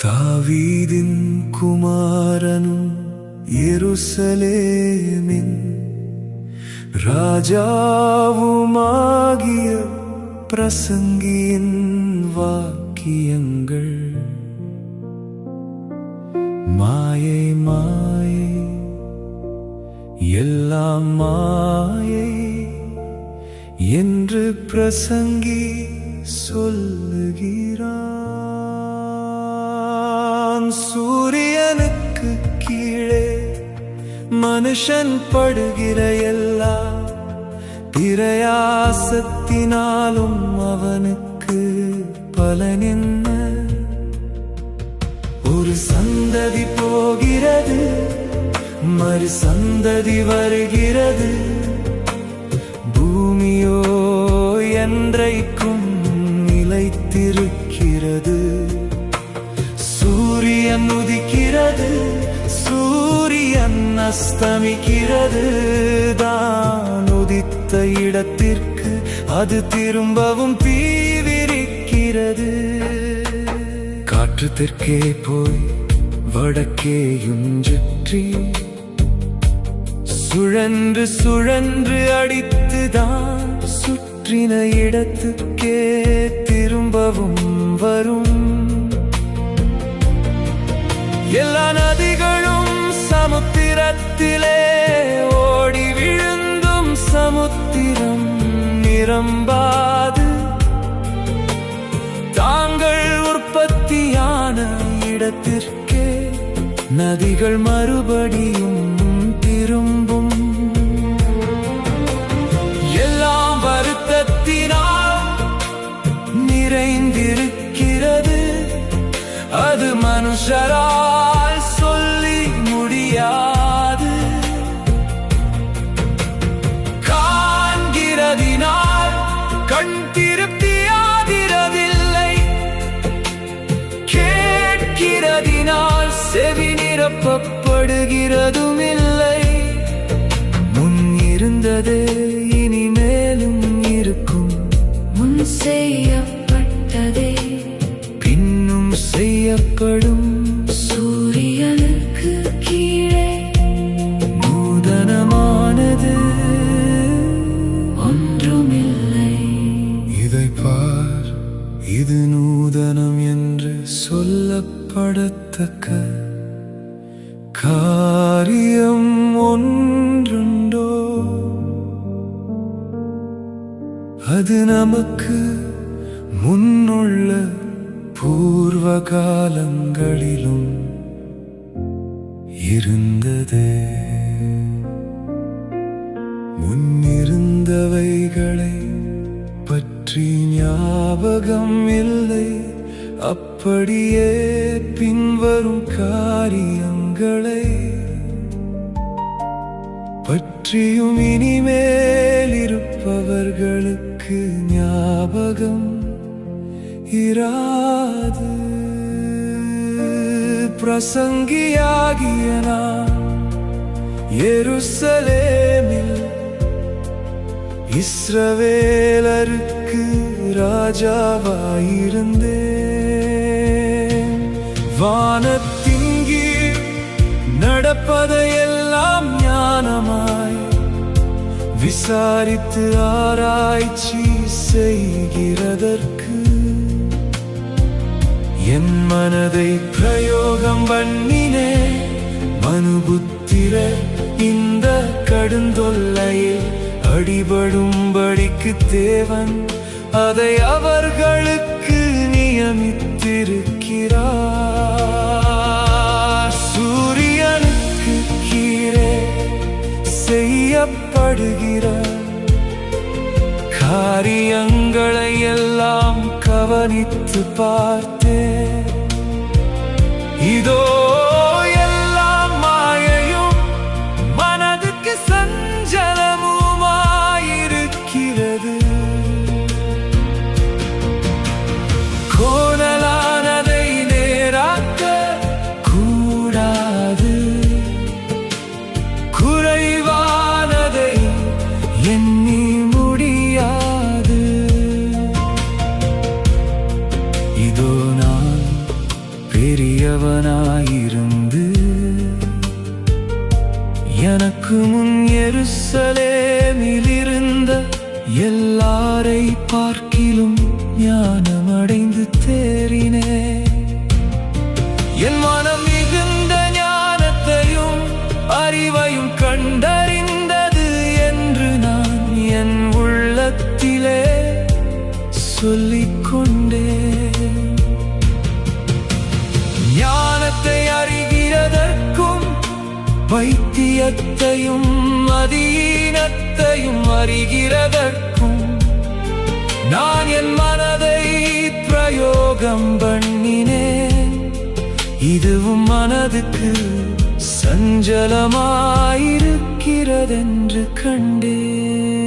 தாவீதின் குமாரனும் எருசலேமின் ராஜாவுமாகிய பிரசங்கியின் வாக்கியங்கள் மாயை மாயை எல்லாம் மாயை என்று பிரசங்கி சொல்லுகிறான். சூரியனுக்கு கீழே மனுஷன் படுகிற எல்லா பிரயாசத்தினாலும் அவனுக்கு பலன் என்ன? ஒரு சந்ததி போகிறது, மறு சந்ததி வருகிறது, பூமியோ என்றைக்கும் நிலைத்திருக்கிறது. சூரியன் உதிக்கிறது, சூரியன் அஸ்தமிக்கிறது, தான் உதித்த இடத்திற்கு அது திரும்பவும் தீவிரிக்கிறது. காற்று தெற்கே போய் வடக்கேயும் சுற்றி சுழன்று சுழன்று அடித்துதான் சுற்றின இடத்துக்கே திரும்பவும் வரும். எல்லா நதிகளும் சமுத்திரத்திலே ஓடி விழுந்தும் சமுத்திரம் நிரம்பாது. தாங்கள் உற்பத்தியான இடத்திற்கே நதிகள் மறுபடியும் திரும்பும். எல்லாம் வருத்தத்தினால் நிறைந்திருக்கிறது, அது மனுஷரால் சொல்லி முடியாது. காண்கிறதினால் கண் திருப்தியாகிறதில்லை, கேட்கிறதினால் செவி நிரப்பப்படுகிறதும் இல்லை. முன் இருந்ததே இனிமேலும் இருக்கும், முன் செய்யப்பட்டதே பின்னும் செய்யப்படும். சூரியனுக்கு கீழே நூதனமானது ஒன்றுமில்லை. இதை பார், இது நூதனம் என்று சொல்லப்படத்தக்க காரியம் ஒன்றுண்டோ? அது நமக்கு முன்னுள்ள பூர்வ காலங்களிலும் இருந்ததே. முன்னிருந்தவைகளை பற்றி ஞாபகம் இல்லை, அப்படியே பின்வரும் காரியங்களை பற்றியும் இனிமேல் இருப்பவர்களுக்கு ஞாபகம் இராது. பிரசங்கியாகிய நான் எருசலேமில் இஸ்ரவேலருக்கு ராஜாவாயிருந்தேன். வானத்தின் கீழ் நடப்பதையெல்லாம் ஞானமாய் விசாரித்து ஆராய்ச்சி செய்கிறதற்கு என் மனதை பிரயோகம் பண்ணினே. மனுபுத்திர இந்த கடுந்தொல்லையில் அடிபடும்படிக்கு தேவன் அதை அவர்களுக்கு நியமித்திருக்கிறார். சூரியனுக்கு கீழே செய்யப்படுகிற காரியங்களை எல்லாம் கவனித்து பார்த்தேன். இதோ எல்லாம் மாயையும் மனதுக்கு சஞ்சலமுமாயிருக்கிறது. கோணலானதை நேராக்க கூடாது, குறைவானதை எண்ணி முடியாது. இதோ நான் பெரிய பெரியவனாயிருந்து எனக்கு முன் எருசலேமில் இருந்த எல்லாரை பார்க்கிலும் ஞானமடைந்து தேறினேன். என் மனம் மிகுந்த ஞானத்தையும் அறிவையும் கண்டறிந்தது என்று நான் என் உள்ளத்திலே சொல்லிக்கொண்டேன். ஞானத்தை அறிகிறதற்கும் வைத்தியத்தையும் அதீனத்தையும் அறிகிறதற்கும் நான் என் மனதை பிரயோகம் பண்ணினேன். இதுவும் மனதுக்கு சஞ்சலமாயிருக்கிறதென்று கண்டேன்.